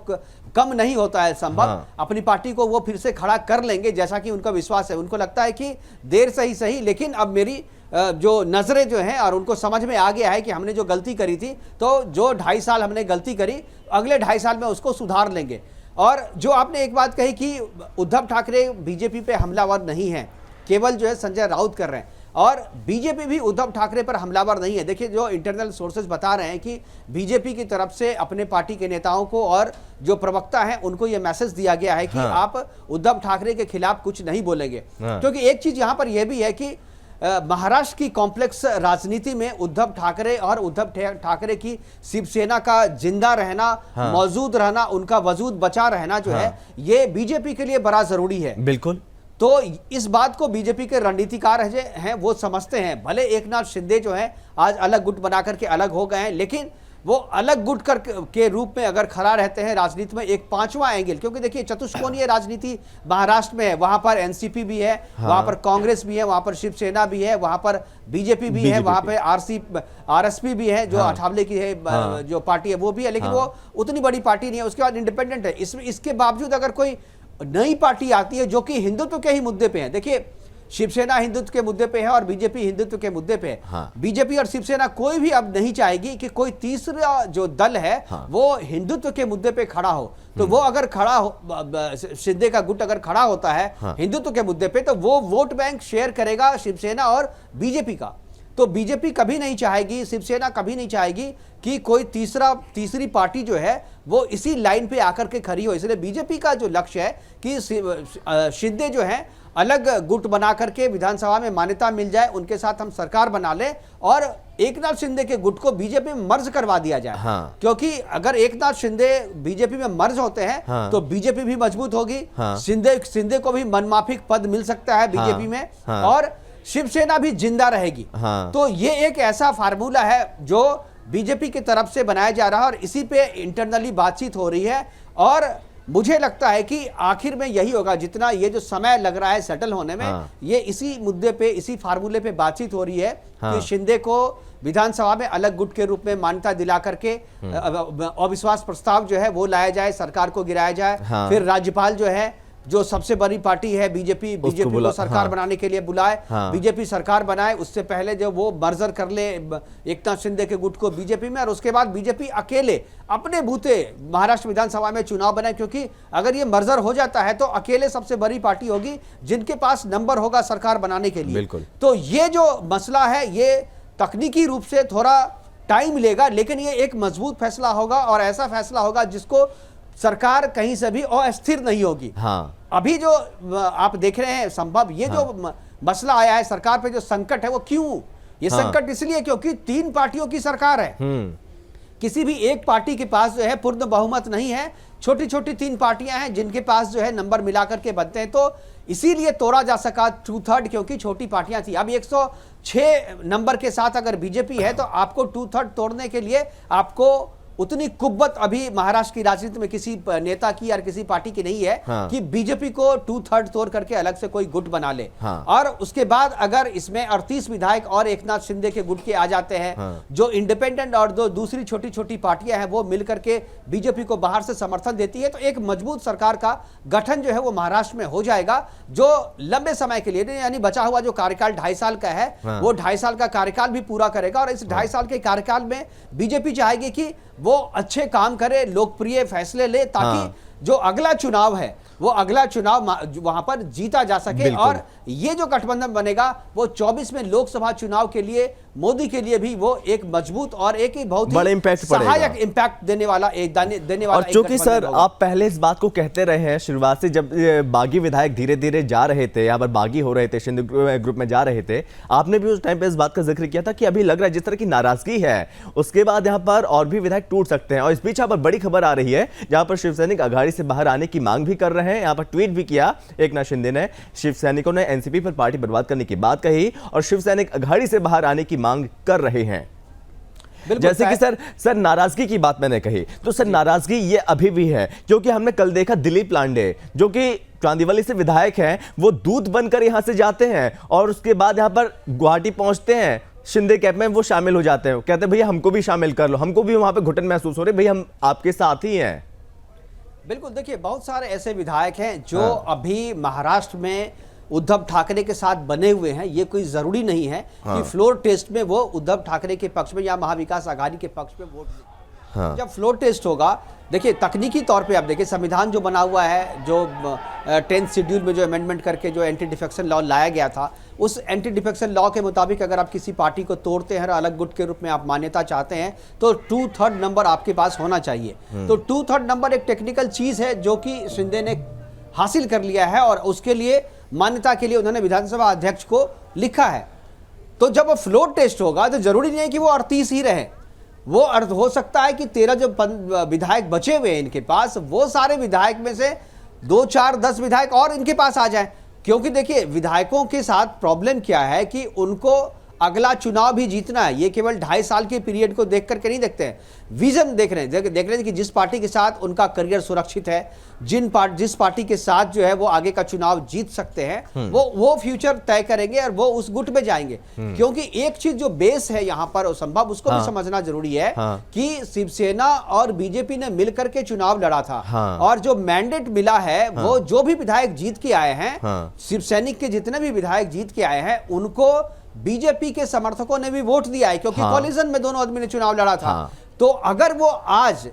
कम नहीं होता है संभव। हाँ। अपनी पार्टी को वो फिर से खड़ा कर लेंगे, जैसा कि उनका विश्वास है। उनको लगता है कि देर सही सही, लेकिन अब मेरी जो नजरें जो हैं और उनको समझ में आ गया है कि हमने जो गलती करी थी, तो जो 2.5 साल हमने गलती करी, अगले 2.5 साल में उसको सुधार लेंगे। और जो आपने एक बात कही कि उद्धव ठाकरे बीजेपी पे हमलावर नहीं है, केवल जो है संजय राउत कर रहे हैं, और बीजेपी भी उद्धव ठाकरे पर हमलावर नहीं है। देखिए, जो इंटरनल सोर्सेज बता रहे हैं कि बीजेपी की तरफ से अपने पार्टी के नेताओं को और जो प्रवक्ता हैं उनको ये मैसेज दिया गया है कि हाँ। आप उद्धव ठाकरे के खिलाफ कुछ नहीं बोलेंगे। हाँ। क्योंकि एक चीज यहां पर यह भी है कि महाराष्ट्र की कॉम्प्लेक्स राजनीति में उद्धव ठाकरे और उद्धव ठाकरे की शिवसेना का जिंदा रहना, हाँ। मौजूद रहना, उनका वजूद बचा रहना जो है, ये बीजेपी के लिए बड़ा जरूरी है। बिल्कुल। तो इस बात को बीजेपी के रणनीतिकार हैं वो समझते हैं। भले एकनाथ शिंदे जो है आज अलग गुट बना करके अलग हो गए हैं, लेकिन वो अलग गुट के रूप में अगर खड़ा रहते हैं राजनीति में, एक 5वां एंगल, क्योंकि देखिए चतुष्कोणीय राजनीति महाराष्ट्र में है, वहां पर एनसीपी भी है, हाँ। वहां पर कांग्रेस भी है, वहां पर शिवसेना भी है, वहां पर बीजेपी भी है, वहां पर आरएसपी भी है जो हाँ। अठावले की है, हाँ। जो पार्टी है वो भी है, लेकिन हाँ। वो उतनी बड़ी पार्टी नहीं है। उसके बाद इंडिपेंडेंट है। इसके बावजूद अगर कोई नई पार्टी आती है जो कि हिंदुत्व के ही मुद्दे पे है, देखिए शिवसेना हिंदुत्व के मुद्दे पे है और बीजेपी हिंदुत्व के मुद्दे पे है। हाँ। बीजेपी और शिवसेना कोई भी अब नहीं चाहेगी कि कोई तीसरा जो दल है हाँ। वो हिंदुत्व के मुद्दे पे खड़ा हो। तो वो अगर खड़ा हो, शिंदे का गुट अगर खड़ा होता है हाँ। हिंदुत्व के मुद्दे पे, तो वो वोट बैंक शेयर करेगा शिवसेना और बीजेपी का। तो बीजेपी कभी नहीं चाहेगी, शिवसेना कभी नहीं चाहेगी कि कोई तीसरी पार्टी जो है वो इसी लाइन पे आकर के खड़ी हो। इसलिए बीजेपी का जो लक्ष्य है कि शिंदे जो है अलग गुट बना करके विधानसभा में मान्यता मिल जाए, उनके साथ हम सरकार बना लें और एकनाथ शिंदे के गुट को बीजेपी में मर्ज करवा दिया जाए। हाँ। क्योंकि अगर एकनाथ शिंदे बीजेपी में मर्ज होते हैं हाँ। तो बीजेपी भी मजबूत होगी। हाँ। शिंदे को भी मनमाफिक पद मिल सकता है बीजेपी में, हाँ। और शिवसेना भी जिंदा रहेगी। हाँ। तो ये एक ऐसा फार्मूला है जो बीजेपी की तरफ से बनाया जा रहा है और इसी पे इंटरनली बातचीत हो रही है। और मुझे लगता है कि आखिर में यही होगा, जितना ये जो समय लग रहा है सेटल होने में, ये इसी मुद्दे पे, इसी फार्मूले पे बातचीत हो रही है कि शिंदे को विधानसभा में अलग गुट के रूप में मान्यता दिला करके अविश्वास प्रस्ताव जो है वो लाया जाए, सरकार को गिराया जाए। फिर राज्यपाल जो है, जो सबसे बड़ी पार्टी है बीजेपी को सरकार बनाने के लिए बुलाए, बीजेपी सरकार बनाए, उससे पहले जो वो मर्जर कर ले एकनाथ शिंदे के गुट को बीजेपी में, और उसके बाद बीजेपी अकेले अपने बूते महाराष्ट्र विधानसभा में चुनाव बनाए। क्योंकि अगर ये मर्जर हो जाता है तो अकेले सबसे बड़ी पार्टी होगी जिनके पास नंबर होगा सरकार बनाने के लिए। तो ये जो मसला है ये तकनीकी रूप से थोड़ा टाइम लेगा, लेकिन ये एक मजबूत फैसला होगा और ऐसा फैसला होगा जिसको सरकार कहीं से भी अस्थिर नहीं होगी। अभी जो आप देख रहे हैं संभव ये जो मसला आया है सरकार पे, जो संकट है वो क्यों? ये संकट इसलिए क्योंकि 3 पार्टियों की सरकार है, किसी भी एक पार्टी के पास जो है पूर्ण बहुमत नहीं है, छोटी छोटी 3 पार्टियां हैं जिनके पास जो है नंबर मिला करके बनते हैं। तो इसीलिए तोड़ा जा सका 2/3, क्योंकि छोटी पार्टियां थी। अब 106 नंबर के साथ अगर बीजेपी है तो आपको 2/3 तोड़ने के लिए आपको उतनी कुव्वत अभी महाराष्ट्र की राजनीति में किसी नेता की या किसी पार्टी की नहीं है कि बीजेपी को 2/3 तोड़ करके अलग से कोई गुट बना ले। और उसके बाद अगर इसमें 38 विधायक और एकनाथ शिंदे के गुट के आ जाते हैं, जो इंडिपेंडेंट और दो दूसरी छोटी छोटी पार्टियां हैं वो मिलकर के बीजेपी को बाहर से समर्थन देती है, तो एक मजबूत सरकार का गठन जो है वो महाराष्ट्र में हो जाएगा, जो लंबे समय के लिए, यानी बचा हुआ जो कार्यकाल 2.5 साल का है वो 2.5 साल का कार्यकाल भी पूरा करेगा। और इस 2.5 साल के कार्यकाल में बीजेपी चाहेगी कि वो अच्छे काम करे, लोकप्रिय फैसले ले, ताकि जो अगला चुनाव है वो अगला चुनाव वहां पर जीता जा सके। और ये जो गठबंधन बनेगा वो 24 में लोकसभा चुनाव के लिए मोदी के लिए भी वो एक मजबूत और एक ही बहुत बड़ा इम्पैक्ट सहायक इम्पैक्ट देने वाला और चूंकि सर आप पहले इस बात को कहते रहे हैं शुरुआत से, जब बागी विधायक धीरे धीरे जा रहे थे, यहाँ पर बागी हो रहे थे, शिंदे ग्रुप में जा रहे थे, आपने भी उस टाइम पे इस बात का जिक्र किया था कि अभी लग रहा है जिस तरह की नाराजगी है उसके बाद यहाँ पर और भी विधायक टूट सकते हैं। और इस बीच यहाँ पर बड़ी खबर आ रही है जहाँ पर शिव सैनिक अघाड़ी से बाहर आने की मांग भी कर रहे हैं। यहाँ पर ट्वीट भी किया एकनाथ शिंदे ने, शिव सैनिकों ने एनसीपी पर पार्टी बर्बाद करने की बात कही और शिव सैनिक अघाड़ी से बाहर आने की मांग कर रहे हैं। जैसे कि सर नाराजगी की बात मैंने कही, तो सर नाराजगी ये अभी भी है, क्योंकि हमने कल देखा दिलीप लांडे जो कि चांदीवली से विधायक हैं, वो दूत बनकर यहां से जाते हैं और उसके बाद यहां पर गुवाहाटी पहुंचते हैं, शिंदे कैंप में वो शामिल हो जाते हैं, कहते हैं भैया हमको भी शामिल कर लो, हमको भी वहां पे घुटन महसूस हो रही, भैया हम आपके साथ ही हैं। बिल्कुल, देखिए बहुत सारे ऐसे विधायक हैं जो अभी महाराष्ट्र में उद्धव ठाकरे के साथ बने हुए हैं। ये कोई जरूरी नहीं है कि फ्लोर टेस्ट में वो उद्धव ठाकरे के पक्ष में या महाविकास आघाड़ी के पक्ष में वोट दें। जब फ्लोर टेस्ट होगा, देखिए तकनीकी तौर पे आप देखिए संविधान जो बना हुआ है, जो 10th शेड्यूल में जो अमेंडमेंट करके जो एंटी डिफेक्शन लॉ लाया गया था, उस एंटी डिफेक्शन लॉ के मुताबिक अगर आप किसी पार्टी को तोड़ते हैं और अलग गुट के रूप में आप मान्यता चाहते हैं तो 2/3 नंबर आपके पास होना चाहिए। तो 2/3 नंबर एक टेक्निकल चीज है जो कि शिंदे ने हासिल कर लिया है और उसके लिए मान्यता के लिए उन्होंने विधानसभा अध्यक्ष को लिखा है। तो जब वो फ्लोर टेस्ट होगा तो जरूरी नहीं है कि वो 38 ही रहे, वो अर्थ हो सकता है कि 13 जो विधायक बचे हुए हैं इनके पास, वो सारे विधायक में से 2, 4, 10 विधायक और इनके पास आ जाए। क्योंकि देखिए विधायकों के साथ प्रॉब्लम क्या है कि उनको अगला चुनाव भी जीतना है। ये केवल 2.5 साल के पीरियड को देख करके नहीं देखते हैं, विजन देख रहे हैं कि जिस पार्टी के साथ उनका करियर सुरक्षित है, जिस पार्टी के साथ जो है वो आगे का चुनाव जीत सकते हैं, वो फ्यूचर तय करेंगे और वो उस गुट में जाएंगे। क्योंकि एक चीज जो बेस है यहाँ पर संभव, उसको भी समझना जरूरी है कि शिवसेना और बीजेपी ने मिलकर के चुनाव लड़ा था और जो मैंडेट मिला है वो जो भी विधायक जीत के आए हैं, शिवसैनिक के जितने भी विधायक जीत के आए हैं, उनको बीजेपी के समर्थकों ने भी वोट दिया है, क्योंकि कॉलिजन में दोनों आदमी ने चुनाव लड़ा था। तो अगर वो आज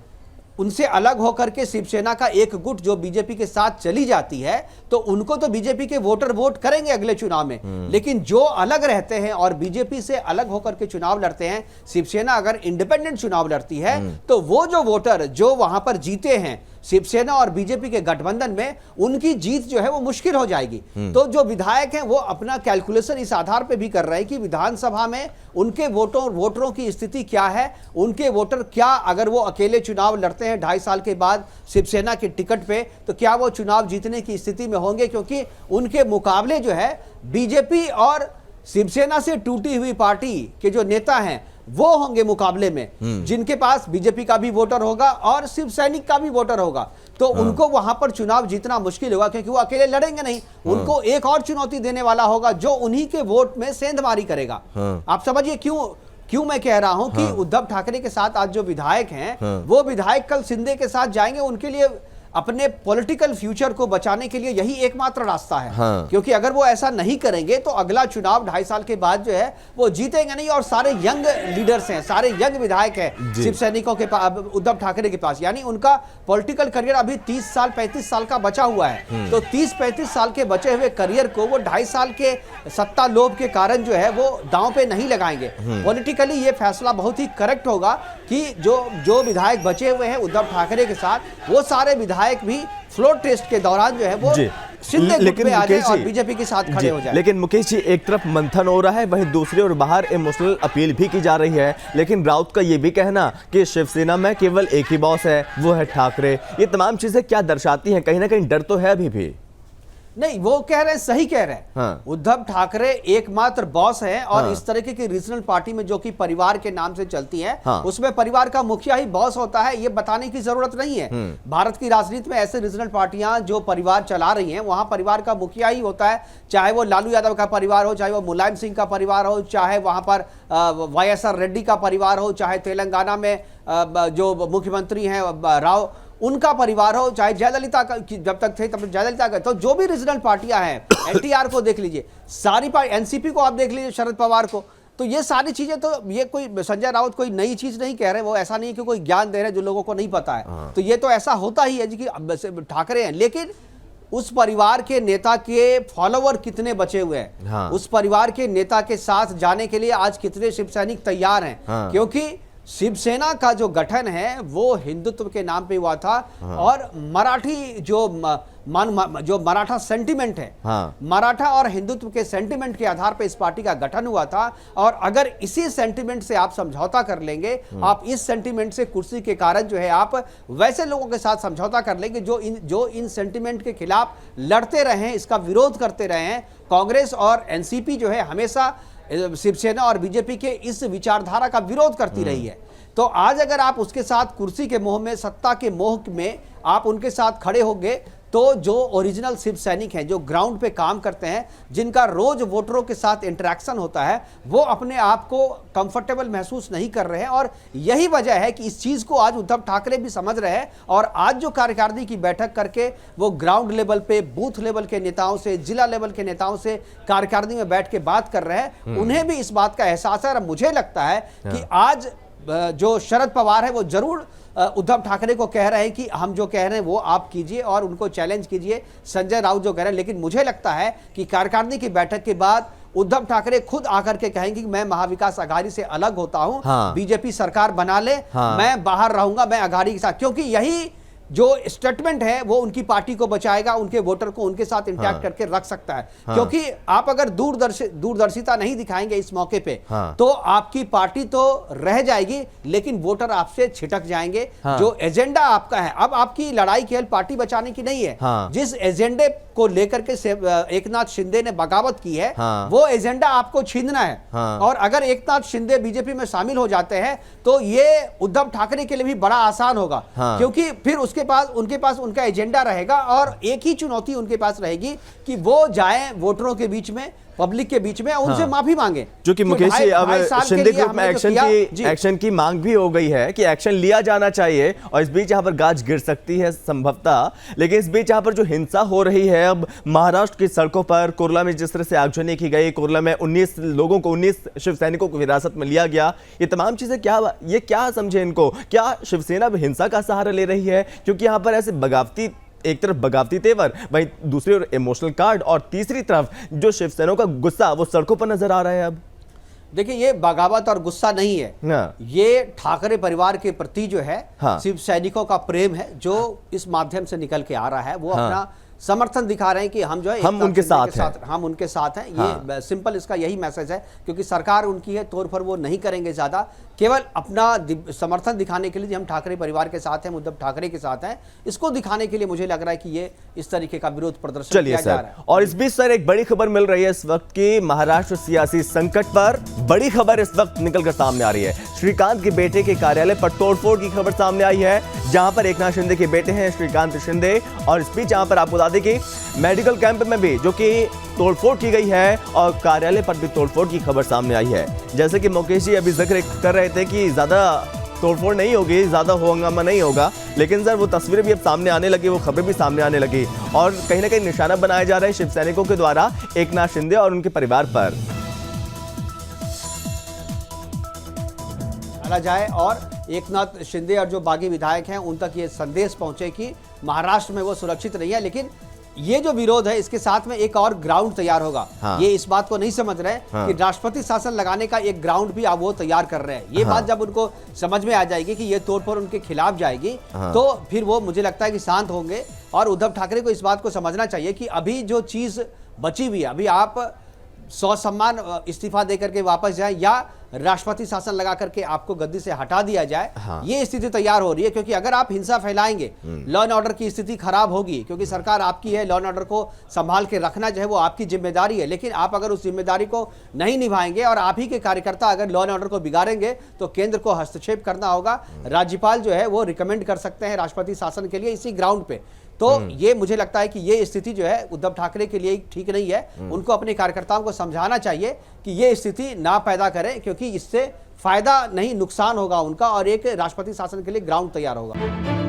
उनसे अलग होकर के शिवसेना का एक गुट जो बीजेपी के साथ चली जाती है तो उनको तो बीजेपी के वोटर वोट करेंगे अगले चुनाव में, लेकिन जो अलग रहते हैं और बीजेपी से अलग होकर के चुनाव लड़ते हैं, शिवसेना अगर इंडिपेंडेंट चुनाव लड़ती है तो वो जो वोटर जो वहां पर जीते हैं शिवसेना और बीजेपी के गठबंधन में, उनकी जीत जो है वो मुश्किल हो जाएगी। तो जो विधायक हैं वो अपना कैलकुलेशन इस आधार पे भी कर रहे हैं कि विधानसभा में उनके वोटरों की स्थिति क्या है, उनके वोटर क्या, अगर वो अकेले चुनाव लड़ते हैं 2.5 साल के बाद शिवसेना के टिकट पे, तो क्या वो चुनाव जीतने की स्थिति में होंगे, क्योंकि उनके मुकाबले जो है बीजेपी और शिवसेना से टूटी हुई पार्टी के जो नेता हैं वो होंगे मुकाबले में, जिनके पास बीजेपी का भी वोटर होगा और शिव सैनिक का भी वोटर होगा। तो उनको वहां पर चुनाव जीतना मुश्किल होगा, क्योंकि वो अकेले लड़ेंगे नहीं। उनको एक और चुनौती देने वाला होगा जो उन्हीं के वोट में सेंधमारी करेगा। आप समझिए क्यों मैं कह रहा हूं कि उद्धव ठाकरे के साथ आज जो विधायक हैं वो विधायक कल शिंदे के साथ जाएंगे। उनके लिए अपने पॉलिटिकल फ्यूचर को बचाने के लिए यही एकमात्र रास्ता है। क्योंकि अगर वो ऐसा नहीं करेंगे तो अगला चुनाव 2.5 साल के बाद जो है वो जीतेंगे नहीं। और सारे यंग लीडर्स हैं, सारे यंग विधायक हैं शिव सैनिकों के पास, उद्धव ठाकरे के पास, यानी उनका पॉलिटिकल करियर अभी 30 साल 35 साल का बचा हुआ है। तो 30-35 साल के बचे हुए करियर को वो 2.5 साल के सत्ता लोभ के कारण जो है वो दांव पे नहीं लगाएंगे। पॉलिटिकली ये फैसला बहुत ही करेक्ट होगा कि जो विधायक बचे हुए हैं उद्धव ठाकरे के साथ, वो सारे विधायक भी फ्लोर टेस्ट के दौरान जो है वो शिंदे गुट पे आ जाए और बीजेपी के साथ खड़े हो जाए। लेकिन मुकेश जी, एक तरफ मंथन हो रहा है, वहीं दूसरी ओर बाहर इमोशनल अपील भी की जा रही है। लेकिन राउत का ये भी कहना कि शिवसेना में केवल एक ही बॉस है, वो है ठाकरे। ये तमाम चीजें क्या दर्शाती हैं? कहीं ना कहीं डर तो है अभी भी। नहीं, वो कह रहे हैं, सही कह रहे हैं। उद्धव ठाकरे एकमात्र बॉस हैं और इस तरीके की रीजनल पार्टी में जो कि परिवार के नाम से चलती है, उसमें परिवार का मुखिया ही बॉस होता है, ये बताने की जरूरत नहीं है। भारत की राजनीति में ऐसे रीजनल पार्टियां जो परिवार चला रही हैं, वहां परिवार का मुखिया ही होता है। चाहे वो लालू यादव का परिवार हो, चाहे वो मुलायम सिंह का परिवार हो, चाहे वहां पर YSR रेड्डी का परिवार हो, चाहे तेलंगाना में जो मुख्यमंत्री हैं राव उनका परिवार हो, चाहे जयललिता का, जब तक थे तब जयललिता का। तो जो भी रीजनल पार्टियां हैं, NTR को देख लीजिए, सारी पार्टी, NCP को आप देख लीजिए, शरद पवार को, तो ये सारी चीजें, तो ये कोई संजय राउत कोई नई चीज नहीं कह रहे, वो ऐसा नहीं कि कोई ज्ञान दे रहे हैं जो लोगों को नहीं पता है। तो ये तो ऐसा होता ही है जी कि ठाकरे हैं। लेकिन उस परिवार के नेता के फॉलोवर कितने बचे हुए हैं, उस परिवार के नेता के साथ जाने के लिए आज कितने शिव सैनिक तैयार हैं? क्योंकि शिवसेना का जो गठन है वो हिंदुत्व के नाम पे हुआ था और मराठी जो मराठा सेंटिमेंट है, मराठा और हिंदुत्व के सेंटिमेंट के आधार पे इस पार्टी का गठन हुआ था। और अगर इसी सेंटिमेंट से आप समझौता कर लेंगे, आप इस सेंटिमेंट से कुर्सी के कारण जो है आप वैसे लोगों के साथ समझौता कर लेंगे जो इन सेंटिमेंट के खिलाफ लड़ते रहे हैं, इसका विरोध करते रहे हैं। कांग्रेस और NCP जो है हमेशा शिवसेना और बीजेपी के इस विचारधारा का विरोध करती रही है। तो आज अगर आप उसके साथ कुर्सी के मोह में, सत्ता के मोह में आप उनके साथ खड़े होंगे, तो जो ओरिजिनल शिव सैनिक हैं, जो ग्राउंड पे काम करते हैं, जिनका रोज वोटरों के साथ इंटरेक्शन होता है, वो अपने आप को कंफर्टेबल महसूस नहीं कर रहे हैं। और यही वजह है कि इस चीज को आज उद्धव ठाकरे भी समझ रहे हैं। और आज जो कार्यकारिणी की बैठक करके वो ग्राउंड लेवल पे, बूथ लेवल के नेताओं से, जिला लेवल के नेताओं से कार्यकारिणी में बैठ के बात कर रहे हैं, उन्हें भी इस बात का एहसास है। और मुझे लगता है कि आज जो शरद पवार है वो जरूर उद्धव ठाकरे को कह रहे हैं कि हम जो कह रहे हैं वो आप कीजिए और उनको चैलेंज कीजिए, संजय राउत जो कह रहे हैं। लेकिन मुझे लगता है कि कार्यकारिणी की बैठक के बाद उद्धव ठाकरे खुद आकर के कहेंगे कि मैं महाविकास आघाड़ी से अलग होता हूं, बीजेपी सरकार बना ले, मैं बाहर रहूंगा, मैं आघाड़ी के साथ। क्योंकि यही जो स्टेटमेंट है वो उनकी पार्टी को बचाएगा, उनके वोटर को उनके साथ इंटैक्ट करके रख सकता है। क्योंकि आप अगर दूरदर्शिता नहीं दिखाएंगे इस मौके पे, तो आपकी पार्टी तो रह जाएगी लेकिन वोटर आपसे छिटक जाएंगे। जो एजेंडा आपका है, अब आपकी लड़ाई केवल पार्टी बचाने की नहीं है। जिस एजेंडे को लेकर के एकनाथ शिंदे ने बगावत की है, वो एजेंडा आपको छीनना है। और अगर एकनाथ शिंदे बीजेपी में शामिल हो जाते हैं तो ये उद्धव ठाकरे के लिए भी बड़ा आसान होगा। क्योंकि फिर उनके पास उनका एजेंडा रहेगा और एक ही चुनौती उनके पास रहेगी कि वो जाएं वोटरों के बीच में, पब्लिक के बीच में, उनसे माफी मांगे। जो कि मुकेश जी, अब शिंदे ग्रुप में एक्शन की मांग भी हो गई है कि एक्शन लिया जाना चाहिए। और इस बीच यहाँ पर गाज गिर सकती है संभवतः। लेकिन इस बीच यहाँ पर जो हिंसा हो रही है अब महाराष्ट्र की सड़कों पर, कुर्ला में जिस तरह से आगजनी की गई, कुर्ला में 19 लोगों को, 19 शिव सैनिकों को हिरासत में लिया गया, ये तमाम चीजें क्या समझे इनको? क्या शिवसेना हिंसा का सहारा ले रही है? क्योंकि यहाँ पर ऐसे बगावती, एक तरफ बगावती तेवर, वहीं दूसरी ओर इमोशनल कार्ड, और तीसरी तरफ जो शिवसेना का गुस्सा वो सड़कों पर नजर आ रहा है। अब देखिए, ये बगावत और गुस्सा नहीं है, ये ठाकरे परिवार के प्रति जो है शिव सैनिकों का प्रेम है, जो इस माध्यम से निकल के आ रहा है। वो अपना समर्थन दिखा रहे हैं कि हम जो है हम एकनाथ उनके शिंदे साथ के हैं। हम उनके साथ हैं। हाँ। ये सिंपल इसका यही मैसेज है, क्योंकि सरकार उनकी है, तौर पर वो नहीं करेंगे ज्यादा, केवल अपना समर्थन दिखाने के लिए हम ठाकरे परिवार के साथ हैं, उद्धव ठाकरे के साथ हैं, इसको दिखाने के लिए मुझे लग रहा है कि ये इस तरीके का विरोध प्रदर्शन चलिए किया जा सर, रहा है। और इस बीच सर एक बड़ी खबर मिल रही है इस वक्त की महाराष्ट्र सियासी संकट पर। बड़ी खबर इस वक्त निकलकर सामने आ रही है। श्रीकांत के बेटे के कार्यालय पर तोड़फोड़ की खबर सामने आई है, जहां पर एकनाथ शिंदे के बेटे हैं श्रीकांत शिंदे, और इस बीच यहां पर आपको बता दें कि मेडिकल कैंप में भी जो कि तोड़फोड़ की गई है और कार्यालय पर भी तोड़फोड़ की खबर सामने आई है। जैसे कि मुकेश जी अभी जिक्र कर रहे थे कि ज्यादा तोड़फोड़ नहीं होगी, ज्यादा हंगामा नहीं होगा, लेकिन सर वो तस्वीरें भी अब सामने आने लगी, वो खबरें भी सामने आने लगी, और कहीं ना कहीं निशाना बनाया जा रहा है शिव सैनिकों के द्वारा एकनाथ शिंदे और उनके परिवार पर। डाला जाए और एकनाथ शिंदे और जो बागी विधायक हैं उन तक ये संदेश पहुंचे कि महाराष्ट्र में वो सुरक्षित नहीं है। लेकिन ये जो विरोध है, इसके साथ में एक और ग्राउंड तैयार होगा। हाँ। ये इस बात को नहीं समझ रहे कि राष्ट्रपति शासन लगाने का एक ग्राउंड भी अब वो तैयार कर रहे हैं। ये बात जब उनको समझ में आ जाएगी कि ये तोड़फोड़ उनके खिलाफ जाएगी, तो फिर वो मुझे लगता है कि शांत होंगे। और उद्धव ठाकरे को इस बात को समझना चाहिए कि अभी जो चीज बची हुई है, अभी आप सम्मान इस्तीफा देकर के वापस जाए या राष्ट्रपति शासन लगा करके आपको गद्दी से हटा दिया जाए, ये स्थिति तैयार हो रही है। क्योंकि अगर आप हिंसा फैलाएंगे, लॉ एंड ऑर्डर की स्थिति खराब होगी, क्योंकि सरकार आपकी है, लॉ एंड ऑर्डर को संभाल के रखना जो है वो आपकी जिम्मेदारी है। लेकिन आप अगर उस जिम्मेदारी को नहीं निभाएंगे और आप ही के कार्यकर्ता अगर लॉ एंड ऑर्डर को बिगाड़ेंगे, तो केंद्र को हस्तक्षेप करना होगा। राज्यपाल जो है वो रिकमेंड कर सकते हैं राष्ट्रपति शासन के लिए इसी ग्राउंड पे। तो ये मुझे लगता है कि ये स्थिति जो है उद्धव ठाकरे के लिए ठीक नहीं है। उनको अपने कार्यकर्ताओं को समझाना चाहिए कि ये स्थिति ना पैदा करें, क्योंकि इससे फायदा नहीं नुकसान होगा उनका, और एक राष्ट्रपति शासन के लिए ग्राउंड तैयार होगा।